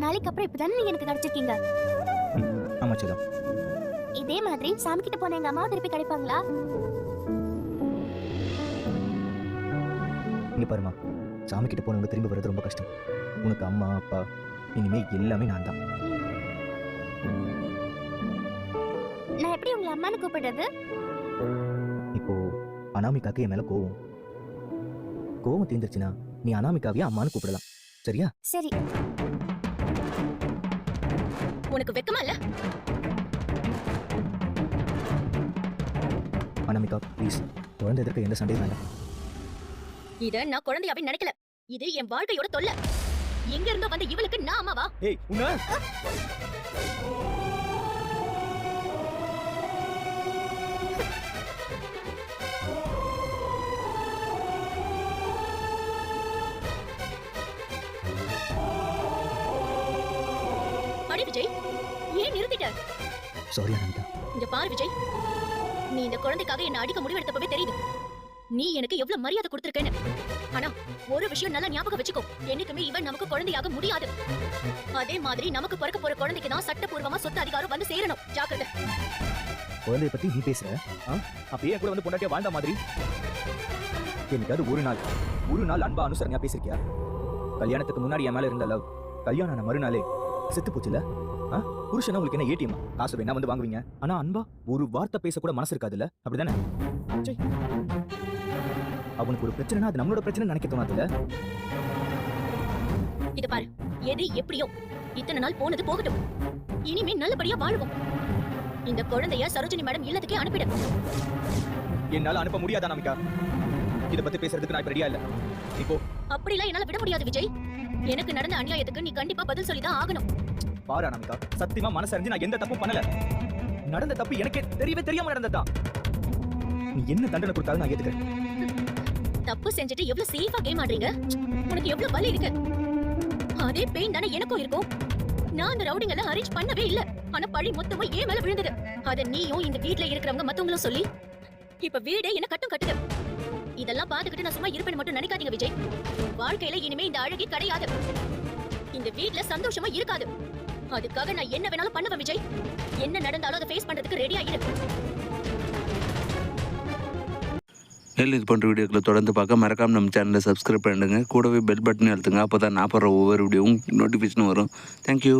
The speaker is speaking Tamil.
நாளைக்கு அப்புறம் இப்பதானே நீங்க எனக்கு கிடைச்சிருக்கீங்க. ஆமா செல்லம். இதே மாதிரி சாமி கிட்ட போன எங்க அம்மா திருப்பி கிடைப்பாங்களா? இங்க பாருமா, சாமி கிட்ட போனவங்க திரும்பி வர்றது ரொம்ப கஷ்டம். உனக்கு அம்மா அப்பா இனிமே எல்லாமே நான் தான். நான் எப்படி உங்களை அம்மான்னு கூப்பிடுறது? இப்போ அனாமிகாக்கு என் மேல கோவம் தீர்ந்துருச்சுன்னா நீ அனாமிகாவே அம்மான்னு கூப்பிடலாம். சரியா? சரி. உனக்கு வெக்கமா இல்ல? அனாமிகா ப்ளீஸ், குழந்தை எதற்கு எந்த சண்டையும் வேண்டாம். இத நான் குழந்தையாவே நினைக்கல. இது என் வாழ்க்கையோட தொல்லை. எங்க இருந்தோ வந்த இவளுக்கு நான் அம்மாவா? ஏய் உன்ன அடி விஜய், ஏன் நிறுத்திட்ட? சாரி அனாமிகா. இங்க பாரு விஜய், நீ இந்த குழந்தைக்காக என்ன அடிக்க முடிவெடுத்தப்பவே தெரியுது நீ எனக்கு எவ்வளவு மரியாதை கொடுத்திருக்கேன்னு. ஆனா ஒரு விஷயம் நல்லா ஞாபகம் வச்சுக்கோ, என்னைக்குமே இவன் நமக்கு குழந்தையாக முடியாது. அதே மாதிரி நமக்கு பிறக்க போற குழந்தைக்கு தான் சட்டப்பூர்வமா சொத்து அதிகாரம் வந்து சேரணும். ஜாக்கிரதை. குழந்தைய பத்தி நீ பேசுற? அப்பயே கூட வந்து பொண்டாட்டியா வாழ்ந்த மாதிரி என்னைக்காவது ஒரு நாள் அன்பா அனுசரணையா பேசிருக்கியா? கல்யாணத்துக்கு முன்னாடி என் மேல இருந்த லவ் கல்யாணம் ஆன மறுநாளே செத்து போச்சுல. புருஷனா உங்களுக்கு என்ன ஏடிஎம்? காசு வேணா வந்து வாங்குவீங்க, ஆனா அன்பா ஒரு வார்த்தை பேச கூட மனசு இருக்காதுல்ல, அப்படிதானே? அவனுக்கு ஒரு பிரச்சனைனா அது நம்மளோட பிரச்சனை நினைக்க தோணாதுல்ல. இத பாரு, எது எப்படியோ இத்தனை நாள் போனது போகட்டும். இனிமே நல்லபடியா வாழுவோம். இந்த குழந்தைய சரோஜினி மேடம் இல்லத்துக்கே அனுப்பிடு. என்னால அனுப்ப முடியாதா அனாமிகா? இத பத்தி பேசுறதுக்கு நான் ரெடியா இல்ல. இப்போ அப்படிலாம் என்னால விட முடியாது விஜய். எனக்கு நடந்த அநியாயத்துக்கு நீ கண்டிப்பா பதில் சொல்லிதான் ஆகணும். பாரு அனாமிகா, சத்தியமா மனசறிஞ்சு நான் எந்த தப்பும் பண்ணல. நடந்த தப்பு எனக்கே தெரியாம நடந்ததுதான். நீ என்ன தண்டனை கொடுத்தாலும் நான் ஏத்துக்கிறேன். தப்பு செஞ்சுட்டு எவ்வளவு சேஃபா கேம் ஆடுறீங்க? உனக்கு எவ்வளவு வலி இருக்கு? அதே பெயின் தானே எனக்கும் இருக்கும். நான் அந்த ரவுடிங் எல்லாம் அரேஞ்ச் பண்ணவே இல்ல. ஆனா பழி மொத்தமா ஏன் மேல விழுந்தது. அத நீயும் இந்த வீட்ல இருக்கிறவங்க மத்தவங்களும் சொல்லி இப்ப வீடே என்ன கட்டும் கட்டுது. இதெல்லாம் பாத்துக்கிட்டு நான் சும்மா இருப்பேன்னு மட்டும் நினைக்காதீங்க விஜய். வாழ்க்கையில இனிமே இந்த அழகே கிடையாது. இந்த வீட்ல சந்தோஷமா இருக்காது. அதுக்காக நான் என்ன வேணாலும் பண்ணுவேன் விஜய். என்ன நடந்தாலும் அதை ஃபேஸ் பண்றதுக்கு ரெடியா இரு. மேலும் இது போன்ற வீடியோக்களை தொடர்ந்து பார்க்க மறக்காம நம்ம சேனலை சப்ஸ்கிரைப் பண்ணுங்க. கூடவே பெல் பட்டனை அழுத்துங்க. அப்போ தான் நான் போடுற ஒவ்வொரு வீடியோவும் நோட்டிஃபிகேஷன் வரும். தேங்க்யூ.